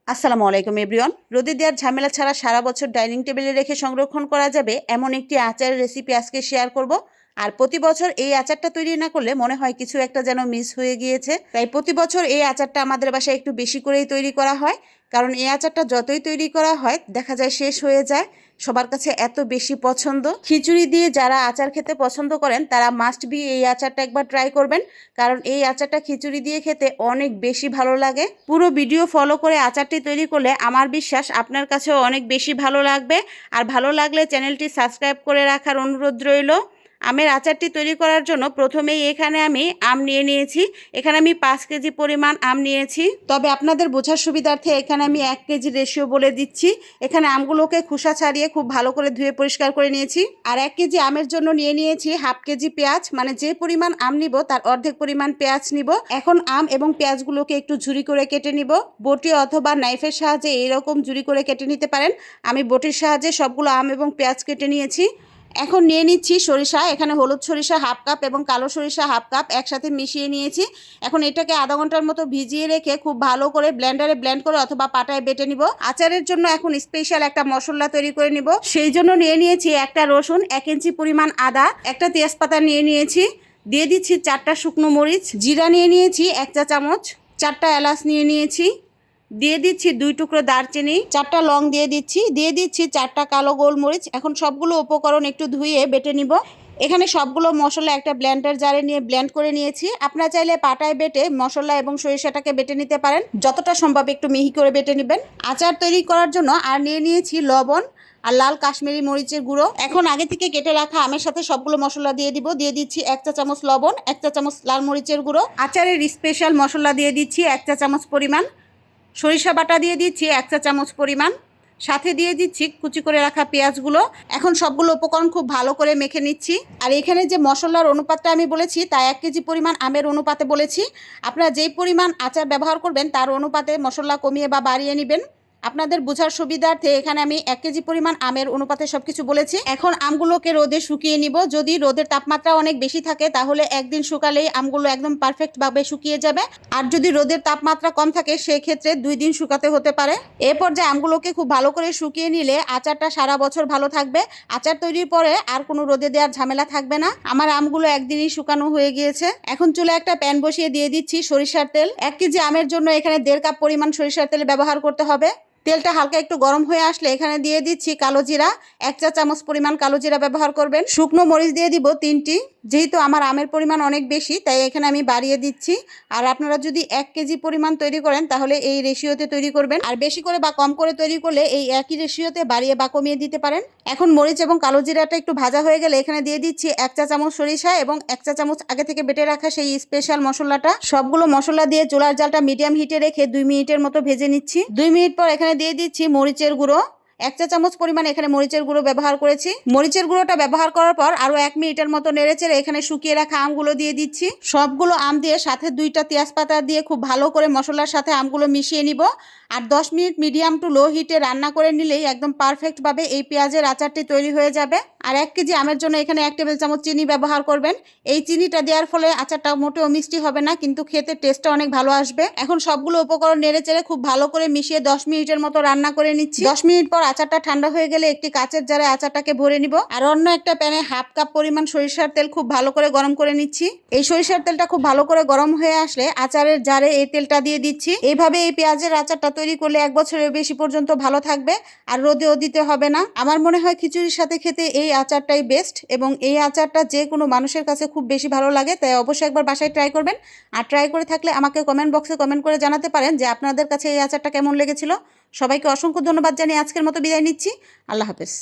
আসসালামু আলাইকুম এভরিওয়ান। রোদে দেওয়ার ঝামেলা ছাড়া সারা বছর ডাইনিং টেবিলে রেখে সংরক্ষণ করা যাবে এমন একটি আচারের রেসিপি আজকে শেয়ার করব। আর প্রতি বছর এই আচারটা তৈরি না করলে মনে হয় কিছু একটা যেন মিস হয়ে গিয়েছে। তাই প্রতি বছর এই আচারটা আমাদের বাসায় একটু বেশি করেই তৈরি করা হয়, কারণ এই আচারটা যতই তৈরি করা হয় দেখা যায় শেষ হয়ে যায়। সবার কাছে এত বেশি পছন্দ। খিচুড়ি দিয়ে যারা আচার খেতে পছন্দ করেন তারা মাস্ট বি এই আচারটা একবার ট্রাই করবেন, কারণ এই আচারটা খিচুড়ি দিয়ে খেতে অনেক বেশি ভালো লাগে। পুরো ভিডিও ফলো করে আচারটি তৈরি করলে আমার বিশ্বাস আপনার কাছেও অনেক বেশি ভালো লাগবে। আর ভালো লাগলে চ্যানেলটি সাবস্ক্রাইব করে রাখার অনুরোধ রইল। আমের আচারটি তৈরি করার জন্য প্রথমেই এখানে আমি আম নিয়ে নিয়েছি। এখানে আমি 5 কেজি পরিমাণ আম নিয়েছি, তবে আপনাদের বোঝার সুবিধার্থে এখানে আমি 1 কেজি রেশিও বলে দিচ্ছি। এখানে আমগুলোকে খোসা ছাড়িয়ে খুব ভালো করে ধুয়ে পরিষ্কার করে নিয়েছি। আর 1 কেজি আমের জন্য নিয়ে নিয়েছি হাফ কেজি পেঁয়াজ, মানে যে পরিমাণ আম নিব তার অর্ধেক পরিমাণ পেঁয়াজ নিব। এখন আম এবং পেঁয়াজগুলোকে একটু ঝুরি করে কেটে নিব। বটি অথবা নাইফের সাহায্যে এইরকম ঝুরি করে কেটে নিতে পারেন। আমি বটির সাহায্যে সবগুলো আম এবং পেঁয়াজ কেটে নিয়েছি। এখন নিয়ে নিচ্ছি সরিষা। এখানে হলুদ সরিষা হাফ কাপ এবং কালো সরিষা হাফ কাপ একসাথে মিশিয়ে নিয়েছি। এখন এটাকে আধা ঘন্টার মতো ভিজিয়ে রেখে খুব ভালো করে ব্লেন্ডারে ব্লেন্ড করে অথবা পাটায় বেটে নিব। আচারের জন্য এখন স্পেশাল একটা মশলা তৈরি করে নিব। সেই জন্য নিয়ে নিয়েছি একটা রসুন, 1 ইঞ্চি পরিমাণ আদা, একটা তেজপাতা নিয়ে নিয়েছি, দিয়ে দিচ্ছি 4টা শুকনো মরিচ, জিরা নিয়ে নিয়েছি 1 চা চামচ, 4টা এলাচ নিয়ে নিয়েছি, দিয়ে দিচ্ছি 2 টুকরো দারচিনি, 4টা লং দিয়ে দিচ্ছি 4টা কালো গোলমরিচ। এখন সবগুলো উপকরণ একটু ধুয়ে বেটে নিব। এখানে সবগুলো মশলা একটা ব্লেন্ডার জারে নিয়ে ব্লেন্ড করে নিয়েছি। আপনারা চাইলে পাটায় বেটে মশলা এবং সরিষাটাকে বেটে নিতে পারেন, যতটা সম্ভব একটু মিহি করে বেটে নেবেন। আচার তৈরি করার জন্য আর নিয়ে নিয়েছি লবণ আর লাল কাশ্মীরি মরিচের গুঁড়ো। এখন আগে থেকে কেটে রাখা আমের সাথে সবগুলো মশলা দিয়ে দিব। দিয়ে দিচ্ছি 1 চা চামচ লবণ, 1 চা চামচ লাল মরিচের গুঁড়ো, আচারের স্পেশাল মশলা দিয়ে দিচ্ছি 1 চা চামচ পরিমাণ, সরিষা বাটা দিয়ে দিচ্ছি 1 চা চামচ পরিমাণ, সাথে দিয়ে দিচ্ছি কুচি করে রাখা পেঁয়াজগুলো। এখন সবগুলো উপকরণ খুব ভালো করে মেখে নিচ্ছি। আর এখানে যে মশলার অনুপাতটা আমি বলেছি তা 1 কেজি পরিমাণ আমের অনুপাতে বলেছি। আপনারা যেই পরিমাণ আচার ব্যবহার করবেন তার অনুপাতে মশলা কমিয়ে বা বাড়িয়ে নেবেন। আপনাদের বোঝার সুবিধার্থে এখানে আমি 1 কেজি পরিমাণ আমের অনুপাতে সবকিছু বলেছি। এখন আমগুলোকে রোদে শুকিয়ে নিব। যদি রোদের তাপমাত্রা অনেক বেশি থাকে তাহলে একদিন শুকালেই আমগুলো একদম পারফেক্টভাবে শুকিয়ে যাবে। আর যদি রোদের তাপমাত্রা কম থাকে সেক্ষেত্রে 2 দিন শুকাতে হতে পারে। এ পর্যায়ে আমগুলোকে খুব ভালো করে শুকিয়ে নিলে আচারটা সারা বছর ভালো থাকবে। আচার তৈরির পরে আর কোনো রোদে দেওয়ার ঝামেলা থাকবে না। আমার আমগুলো একদিনই শুকানো হয়ে গিয়েছে। এখন চুলায় একটা প্যান বসিয়ে দিয়ে দিচ্ছি সরিষার তেল। 1 কেজি আমের জন্য এখানে 1.5 কাপ পরিমাণ সরিষার তেল ব্যবহার করতে হবে। তেলটা হালকা একটু গরম হয়ে আসলে এখানে দিয়ে দিচ্ছি কালো জিরা, 1 চা চামচ পরিমাণ কালো জিরা ব্যবহার করবেন। শুকনো মরিচ দিয়ে দিব 3টি। যেহেতু আমার আমের পরিমাণ অনেক বেশি তাই এখানে আমি বাড়িয়ে দিচ্ছি। আর আপনারা যদি 1 কেজি পরিমাণ তৈরি করেন তাহলে এই রেশিওতে তৈরি করবেন। আর বেশি করে বা কম করে তৈরি করলে এই একই রেশিওতে বাড়িয়ে বা কমিয়ে দিতে পারেন। এখন মরিচ এবং কালো জিরাটা একটু ভাজা হয়ে গেলে এখানে দিয়ে দিচ্ছি 1 চা চামচ সরিষা এবং 1 চা চামচ আগে থেকে বেটে রাখা সেই স্পেশাল মশলাটা। সবগুলো মশলা দিয়ে চুলার জালটা মিডিয়াম হিটে রেখে 2 মিনিটের মতো ভেজে নিচ্ছি। 2 মিনিট পর এখানে দিয়ে দিচ্ছি মরিচের গুঁড়ো। 1 চা চামচ পরিমাণ এখানে মরিচের গুঁড়ো ব্যবহার করেছি। মরিচের গুঁড়োটা ব্যবহার করার পর আরো 1 মিনিটের মতো নেড়েচেড়ে এখানে শুকিয়ে রাখা আমগুলো দিয়ে দিচ্ছি। সবগুলো আম দিয়ে সাথে 2টা তেজপাতা দিয়ে খুব ভালো করে মশলার সাথে আমগুলো মিশিয়ে নিব। আর 10 মিনিট মিডিয়াম টু লো হিটে রান্না করে নিলেই একদম পারফেক্টভাবে এই পেঁয়াজের আচারটি তৈরি হয়ে যাবে। আর 1 কেজি আমের জন্য এখানে 1 টেবিল চামচ চিনি ব্যবহার করবেন। এই চিনিটা দেওয়ার ফলে আচারটা মোটেও মিষ্টি হবে না, কিন্তু খেতে টেস্টটা অনেক ভালো আসবে। এখন সবগুলো উপকরণ নেড়েচেড়ে খুব ভালো করে মিশিয়ে 10 মিনিটের মতো রান্না করে নিচ্ছি। 10 মিনিট পর আচারটা ঠান্ডা হয়ে গেলে একটি কাচের জারে আচারটাকে ভরে নিব। আর অন্য একটা প্যানে হাফ কাপ পরিমাণ সরিষার তেল খুব ভালো করে গরম করে নিচ্ছি। এই সরিষার তেলটা খুব ভালো করে গরম হয়ে আসলে আচারের জারে এই তেলটা দিয়ে দিচ্ছি। এইভাবে এই পেঁয়াজের আচারটা তৈরি করলে 1 বছরের বেশি পর্যন্ত ভালো থাকবে আর রোদেও দিতে হবে না। আমার মনে হয় খিচুড়ির সাথে খেতে এই আচারটাই বেস্ট এবং এই আচারটা যে কোনো মানুষের কাছে খুব বেশি ভালো লাগে। তাই অবশ্যই একবার বাসায় ট্রাই করবেন। আর ট্রাই করে থাকলে আমাকে কমেন্ট বক্সে কমেন্ট করে জানাতে পারেন যে আপনাদের কাছে এই আচারটা কেমন লেগেছিল। সবাইকে অসংখ্য ধন্যবাদ জানিয়ে আজকের মতো বিদায় নিচ্ছি। আল্লাহ হাফেজ।